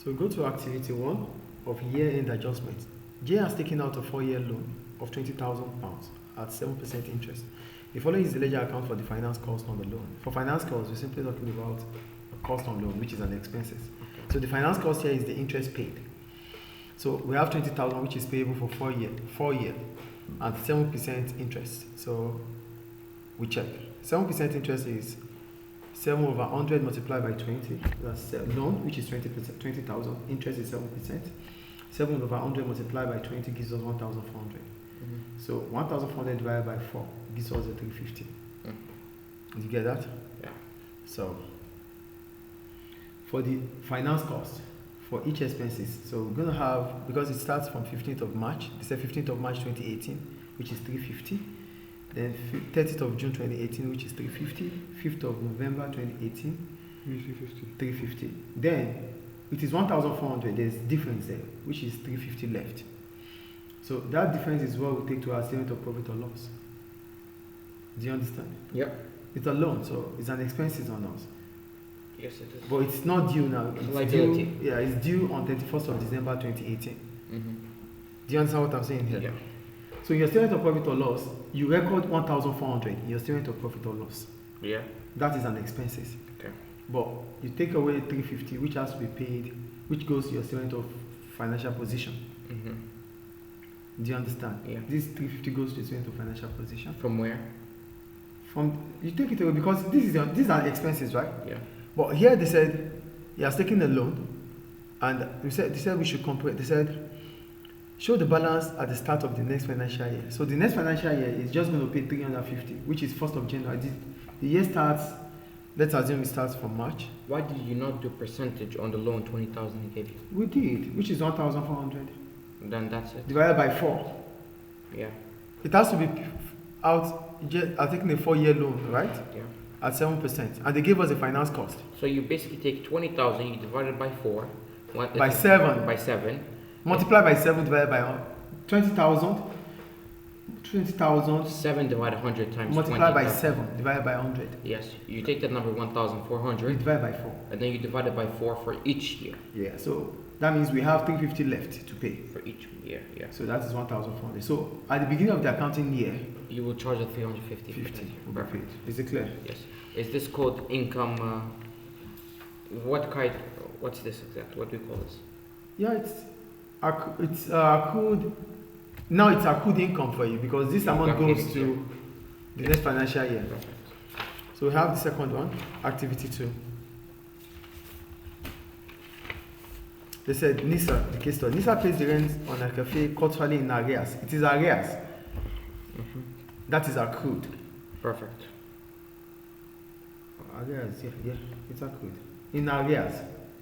So go to activity 1 of year-end adjustment. J has taken out a 4-year loan of £20,000 at 7% interest. The following is the ledger account for the finance cost on the loan. For finance cost, we're simply talking about a cost on loan, which is an expenses. So the finance cost here is the interest paid. So we have 20,000, which is payable for 4 year, and 7% interest. So we check. 7% interest is 7 over 100 multiplied by 20. That's loan, which is 20%, 20,000. Interest is 7%. 7 over 100 multiplied by 20 gives us 1,400. So 1,400 divided by 4 gives us a 350. Did you get that? Yeah. So for the finance cost, for each expenses, so we're going to have, because it starts from 15th of March, they said 15th of March 2018, which is 350. Then 30th of June 2018, which is 350. 5th of November 2018, 350. Then it is 1,400. There's difference there, which is 350 left. So that difference is what we take to our statement of profit or loss. Do you understand? Yep. It's a loan, so it's an expenses on us. Yes, it is. But it's not due now. It's liability. due, yeah, it's due on 31st of December 2018. Do you understand what I'm saying here? Yeah. So in your statement of profit or loss, you record 1,400 in your statement of profit or loss. Yeah. That is an expenses. Okay. But you take away 350, which has to be paid, which goes to your statement of financial position. Do you understand? Yeah. This 350 goes to your statement of financial position. From where? From you take it away because these are expenses, right? Yeah. But here they said he has taken a loan, and they said we should compare. They said show the balance at the start of the next financial year. So the next financial year is just going to pay 350, which is 1st of January. The year starts. Let's assume it starts from March. Why did you not do percentage on the loan 20,000 he gave you? We did, which is 1,400 Then that's it. divided by 4. Yeah. It has to be out. I think the 4-year loan, right? Yeah. At 7%, and they gave us a finance cost So you basically take 20,000, you divide it by 4. by 7. By 7. Multiply by 7 divided by 20,000. 20,000 7 divided 100 times multiply 20. by 7 divided by 100. Yes. You take that number We 1,400 divide by 4. and then you divide it by 4 for each year. Yeah, so that means we have 350 left to pay. For each year, yeah. So that is 1,400. So at the beginning of the accounting year, You will charge a 350. 50 will be Perfect. paid. Is it clear? Yes. Is this called income? What's this exact? What do we call this? Yeah, it's accrued. Now it's accrued income for you because this amount goes to the next financial year. Perfect. So we have the second one, activity 2. They said NISA, the case study. NISA pays the rent on a cafe quarterly in arrears. It is arrears. That is accrued. Perfect. Arrears, yeah, it's accrued. In arrears.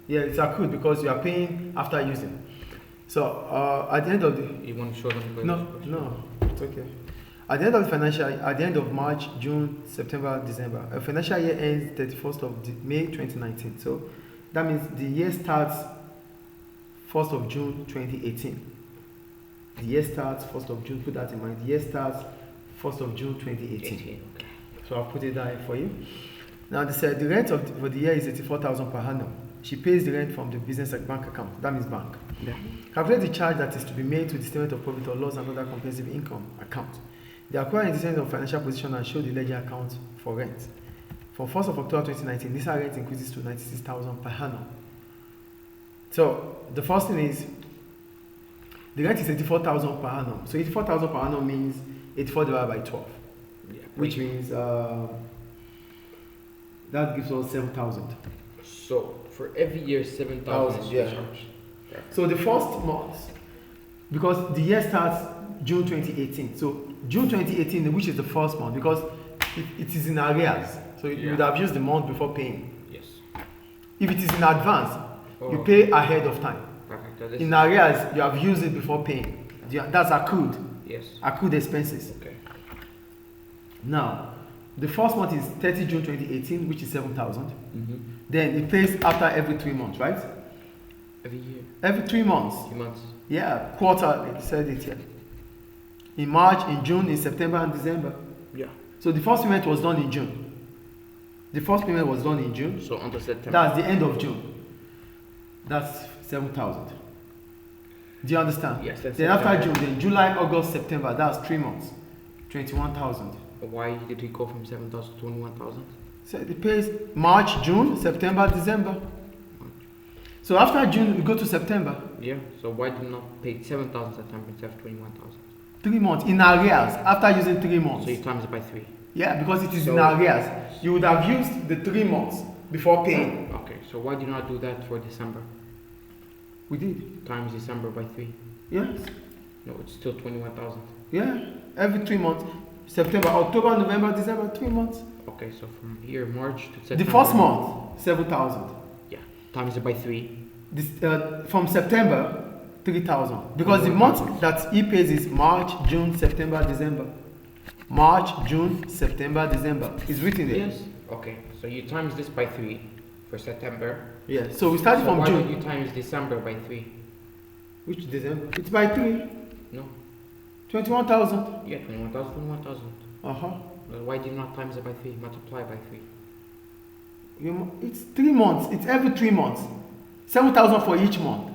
Yeah, it's accrued because you are paying after using. So at the end of the You want to show them? no, it's okay. At the end of March, June, September, December, a financial year ends 31st of May 2019. So that means the year starts 1st of June 2018. The year starts 1st of June, put that in mind. The year starts 1st of June 2018. Okay. So I'll put it there for you. Now they said the rent for the year is 84,000 per annum. She pays the rent from the business bank account. That means bank. Yeah. Calculate the charge that is to be made to the statement of profit or loss and other comprehensive income account. The acquiring the statement of financial position and show the ledger account for rent. From 1st of October 2019, this rent increases to 96,000 per annum. So the first thing is the rent is 84,000 per annum. So 84,000 per annum means 84 divided by 12, which means that gives us 7,000. So for every year, 7,000 is Yeah. charged. So the first month, because the year starts June 2018. So June 2018, which is the first month, because it is in arrears. So you would have used the month before paying. Yes. If it is in advance, you pay ahead of time. Perfect. In arrears, you have used it before paying. That's accrued. Yes. Accrued expenses. Okay. Now, the first month is 30 June 2018, which is 7,000. Then it pays after every 3 months, right? Every year. Every 3 months. 3 months. Yeah, quarterly. They said it here. In March, in June, in September, and December. Yeah. So the first payment was done in June. The first payment was done in June. So until September. That's the end of June. That's 7,000. Do you understand? Yes, that's Then after September. June, then July, August, September, that's 3 months. 21,000. Why did he go from 7,000 to 21,000? So it pays March, June, September, December. So after June, we go to September. Yeah. So why did you not pay 7,000 September instead of 21,000? 3 months in arrears after using 3 months. So you times it by 3. Yeah, because it is in So- arrears. You would have used the 3 months before paying. Okay. So why did you not do that for December? We did. Times December by 3. Yes. No, it's still 21,000. Yeah. Every 3 months. September, October, November, December, 3 months. Okay. So from here March to September. The first month, 7,000. Yeah. Times it by 3. This, from September, 3,000. Because the month that he pays is March, June, September, December. March, June, September, December. It's written there. Yes. Okay. So you times this by 3 for September. Yeah. So we started So from why June. did you times December by 3? Which December? It's by 3. No. 21,000. Yeah. 21,000. 21,000. Uh-huh. Well, why did you not times it by 3? Multiply by 3. It's 3 months. It's every 3 months. 7,000 for each month.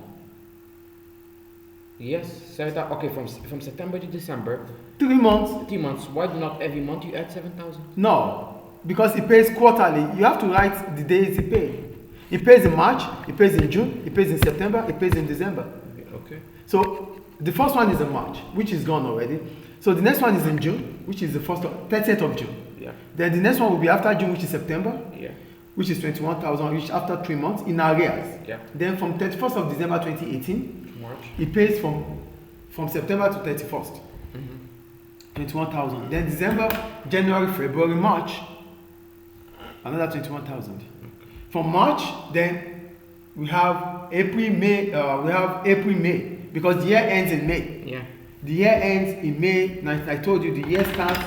Yes. So that okay from September to December, 3 months. 3 months. Why not every month you add 7,000? No. Because it pays quarterly. You have to write the days he pays. It pays in March, it pays in June, it pays in September, it pays in December. Okay. So the first one is in March, which is gone already. So the next one is in June, which is the 30th of June. Yeah. Then the next one will be after June, which is September, Yeah. which is 21,000, which after 3 months in arrears. Yeah. Then from 31st of December 2018, March. it pays from September to 31st, Mm-hmm. 21,000. Then December, January, February, March, another 21,000. From March, then we have April, May, because the year ends in May. Yeah. The year ends in May. I told you the year starts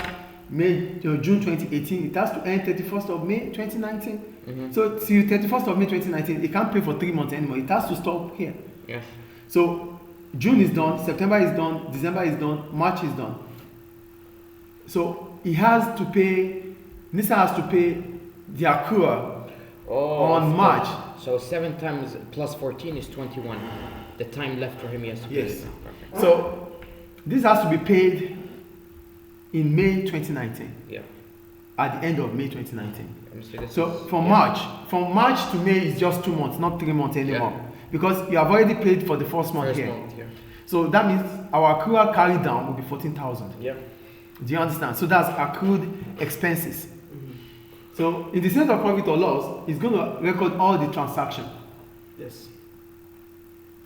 June 2018. It has to end 31st of May 2019. Mm-hmm. So till 31st of May 2019, it can't pay for 3 months anymore. It has to stop here. Yes. So June is done, September is done, December is done, March is done. So he has to pay, Nisa has to pay the accrual on March. So 7 times plus 14 is 21. The time left for him, he has to pay. Yes. it now. Perfect. So this has to be paid in May 2019, Yeah. at the end of May 2019. Understood. This So is- from yeah. March to May is just 2 months, not 3 months anymore. Because you have already paid for the first month First here. month, yeah. So that means our accrual carried down will be 14,000. Yeah. Do you understand? So that's accrued expenses. So in the statement of profit or loss, it's going to record all the transaction. Yes.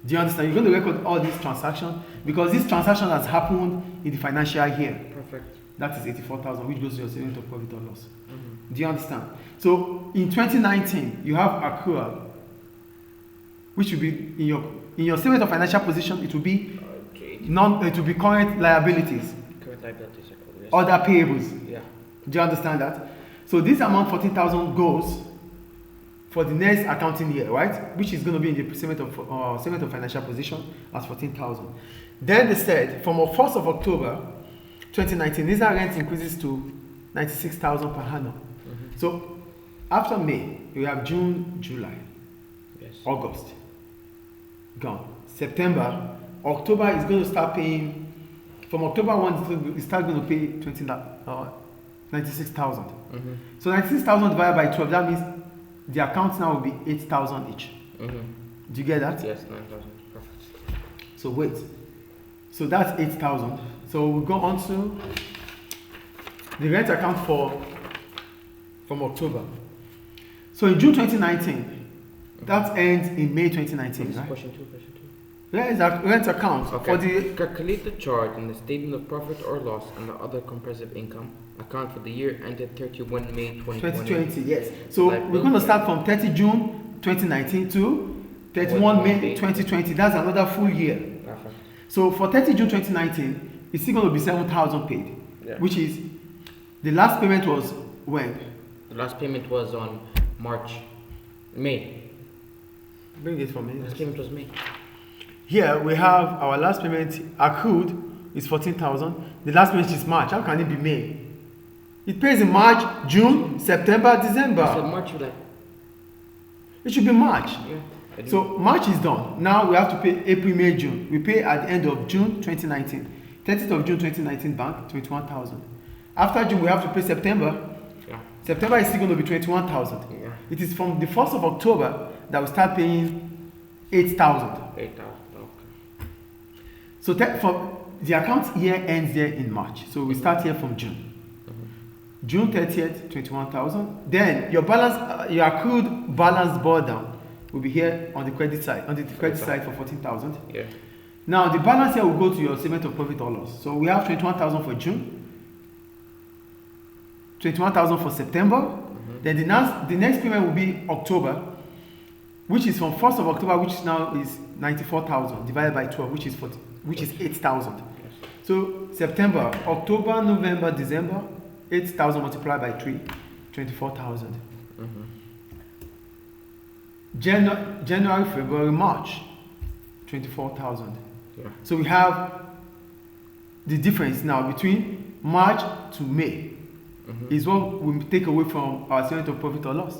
Do you understand? You're going to record all these transactions because this transaction has happened in the financial year. Perfect. That is 84,000, which goes to your statement of profit or loss. Mm-hmm. Do you understand? So in 2019, you have accrual, which will be in your statement of financial position. It will be Okay. it will be current liabilities, Current liabilities are called. Yes. other payables. Yeah. Do you understand that? So this amount 14,000 goes for the next accounting year, right? Which is going to be in the statement of financial position as 14,000. Then they said from 1st of October 2019, this rent increases to 96,000 per annum. Mm-hmm. So after May, you have June, July, Yes. August, gone. September, October is going to start paying. From October 1, it's start going to pay 96,000. Mm-hmm. So 96,000 divided by 12, that means the account now will be 8,000 each. Mm-hmm. Do you get that? Yes, 9,000. Perfect. So wait. So that's 8,000. So we go on to the rent account from October. So in June 2019, that ends in May 2019, right? Question 2. Rent account for the Calculate the chart in the statement of profit or loss and the other comprehensive income account for the year ended 31 May 2020. 2020, yes. So we're going to start from 30 June 2019 to 31 May 2020. That's another full year. Perfect. So for 30 June 2019, it's still going to be 7,000 paid, Yeah. which is the last payment was when? The last payment was on May. Bring it for me. Last payment was May. Here we have our last payment accrued is 14,000. The last payment is March. How can it be May? It pays in March, June, September, I said December. March, like, It should be March. yeah. So March is done. Now we have to pay April, May, June. We pay at the end of June 2019. 30th of June 2019 bank 21,000. After June we have to pay September. Yeah. September is still going to be 21,000. Yeah. It is from the 1st of October that we start paying 8,000. 8,000. Okay. So for the account year ends there in March. So we start here from June. June 30th, 21,000. Then your balance, your accrued balance brought down will be here on the credit side, on the credit side for 14,000. Yeah. Now the balance here will go to your statement of profit or loss. So we have 21,000 for June, 21,000 for September. Then the next payment will be October, which is from 1st of October, which now is 94,000 divided by 12, which is 8,000. Yes. So September, October, November, December, 8,000 multiplied by 3, 24,000. January, February, March, 24,000. Yeah. So we have the difference now between March to May is what we take away from our statement of profit or loss.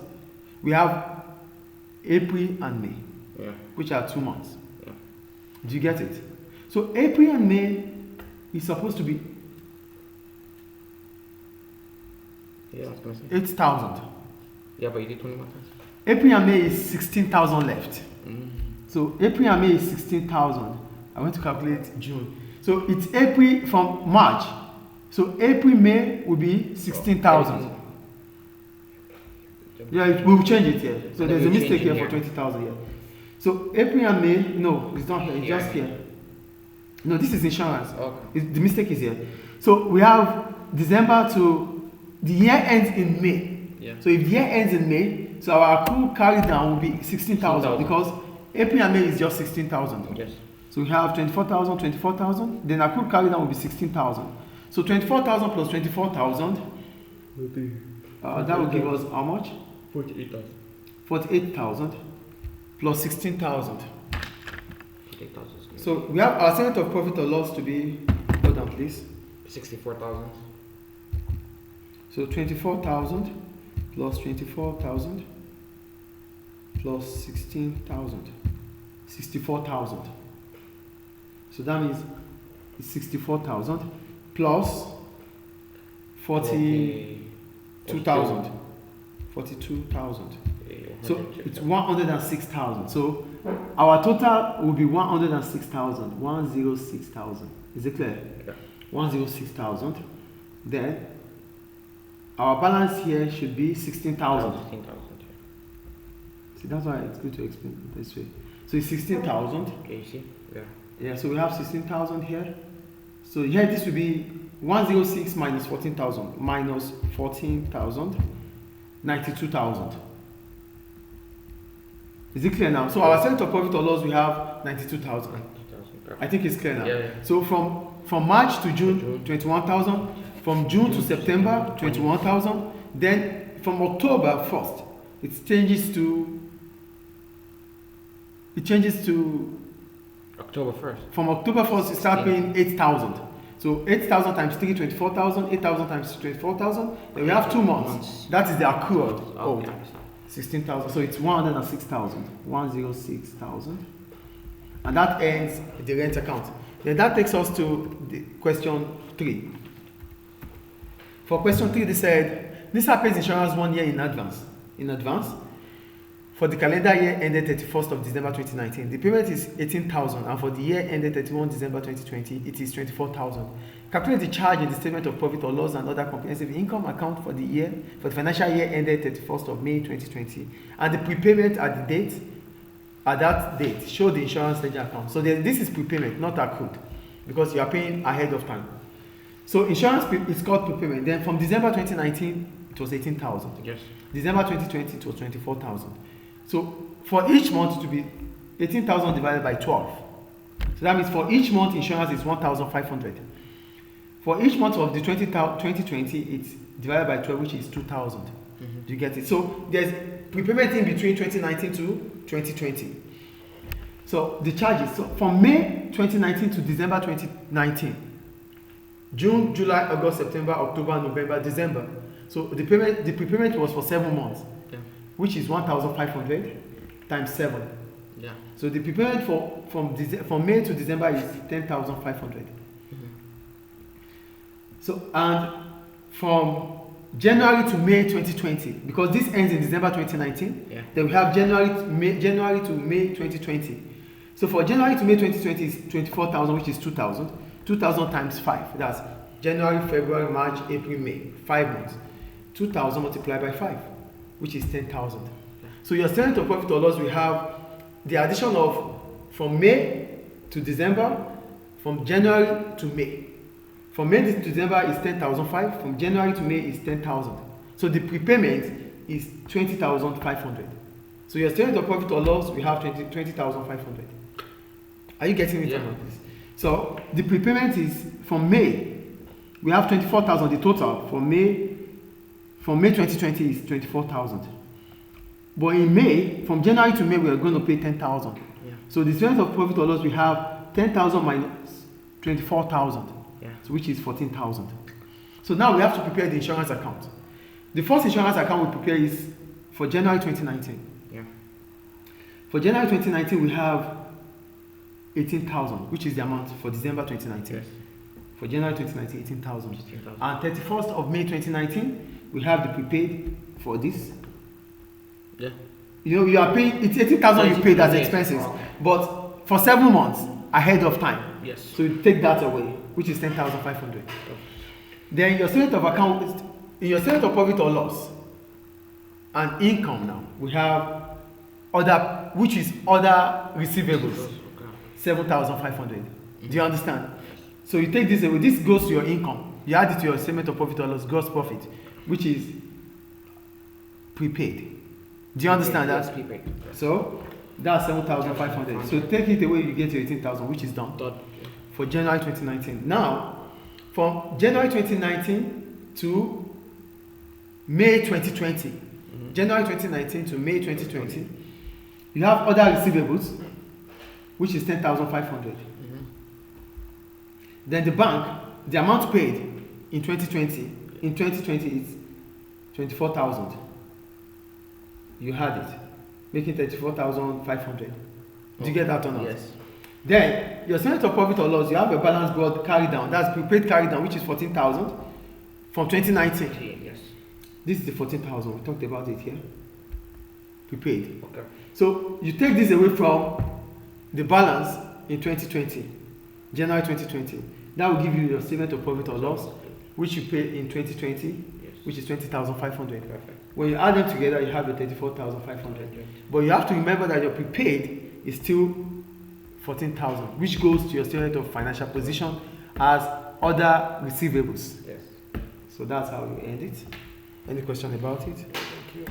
We have April and May, Yeah. which are 2 months. Yeah. Do you get it? So April and May is supposed to be Yeah, I was gonna say. 8,000. Yeah, but you did 21 times. April and May is 16,000 left. So April and May is 16,000. I want to calculate June. So it's April from March. So April, May will be 16,000. Yeah, we will change it here. So And there's a then we mistake change it here for here. 20,000 here. So April and May, no, it's not here. It's just here. No, this is insurance. Okay. The mistake is here. So we have December to the year ends in May. Yeah. So if the year ends in May, so our accrual carry down will be 16,000 because April and May is just 16,000. Yes. So we have 24,000, 24,000. Then accrual carry down will be 16,000. So 24,000 plus 24,000. That will give us how much? 48,000. 48,000 plus 16,000. 48,000. So we have our statement of profit or loss to be, hold on please. 64,000. So 24,000 plus 24,000 plus 16,000. 64,000. So that means it's 64,000 plus 42,000. 42,000. So it's 106,000. So our total will be 106,000. 106,000. Is it clear? Yeah. 106,000. Then our balance here should be 16,000. 16,000. See, that's why it's good to explain it this way. So it's 16,000. Okay, you see? Yeah. Yeah, so we have 16,000 here. So here this will be 106 minus 14,000 minus 14,000, 92,000. Is it clear now? So our statement of profit or loss we have 92,000. 90,000. I think it's clear now. Yeah, yeah. So from March to June, 21,000. From June to September, 21,000. Then from October 1st, it changes to October 1st. from October 1st, you start paying 8,000. So 8,000 times 3, 24,000. 8,000 times 24,000. Then we have 2 months. That is the accrual. Oh, Oh, yeah. 16,000. So it's 106,000. 106,000. And that ends the rent account. Then that takes us to the question 3. For question 3, they said, NISA pays insurance 1 year in advance. For the calendar year ended 31st of December 2019, the payment is 18,000, and for the year ended 31 December 2020, it is 24,000. Calculate the charge in the statement of profit or loss and other comprehensive income account for the financial year ended 31st of May 2020, and the prepayment at that date. Show the insurance ledger account. So this is prepayment, not accrued, because you are paying ahead of time. So insurance is called prepayment. Then from December 2019, it was 18,000. Yes. December 2020, it was 24,000. So for each month, it will be 18,000 divided by 12. So that means for each month, insurance is 1,500. For each month of the 2020, it's divided by 12, which is 2,000. Do you get it? So there's prepayment in between 2019 to 2020. So the charges, so from May 2019 to December 2019, June, July, August, September, October, November, December. So the prepayment was for 7 months, which is 1,500 times 7. Yeah. So the prepayment from May to December is 10,500. So and from January to May 2020, because this ends in December 2019, Yeah. then we have January to May 2020. So for January to May 2020 is 24,000, which is 2,000. 2,000 times 5. That's January, February, March, April, May. 5 months. 2,000 multiplied by 5, which is 10,000. So your statement of profit or loss, we have the addition of from May to December, from January to May. From May to December is 10,005. From January to May is 10,000. So the prepayment is 20,500. So your statement of profit or loss, we have 20,500. Are you getting it? Yeah. On this? So the prepayment is from May. We have 24,000. The total from May 2020 is 24,000. But in May, from January to May, we are going to pay 10,000. Yeah. So the statement of profit or loss, we have 10,000 minus 24,000. Yeah. So which is 14,000. So now we have to prepare the insurance account. The first insurance account we prepare is for January 2019. Yeah. For January 2019, we have 18,000, which is the amount for December 2019. Yes. For January 2019, 18,000. 18,000. And 31st of May 2019, we have the prepaid for this. Yeah. You know, you are paying, it's 18,000 you paid as Yes. expenses, Okay. but for 7 months ahead of time. Yes. So you take that away, which is 10,500. Then your statement of account, in your statement of profit or loss and income now, we have other, which is other receivables, Okay. 7,500. Do you understand? So you take this away, this goes to your income. You add it to your statement of profit or loss, gross profit, which is prepaid. Do you understand Yes, that? prepaid. So that's 7,500. So take it away, you get your 18,000, which is done Dot. for January 2019. Now, from January 2019 to May 2020, January 2019 to May 2020, you have other receivables, which is 10,500. Then the bank, the amount paid in 2020 is 24,000. You had it, making 34,500. Do you get that or not? Yes. Then your statement of profit or loss, you have a balance brought carry down. That's prepaid carry down, which is 14,000 from 2019. Yes. This is the 14,000. We talked about it here. Prepaid. Okay. So you take this away from the balance in 2020, January 2020. That will give you your statement of profit or loss, which you paid in 2020, Yes. which is 20,500. Perfect. When you add them together, you have your 34,500. But you have to remember that your prepaid is still 14,000, which goes to your statement of financial position as other receivables. Yes. So that's how you end it. Any question about it? Thank you.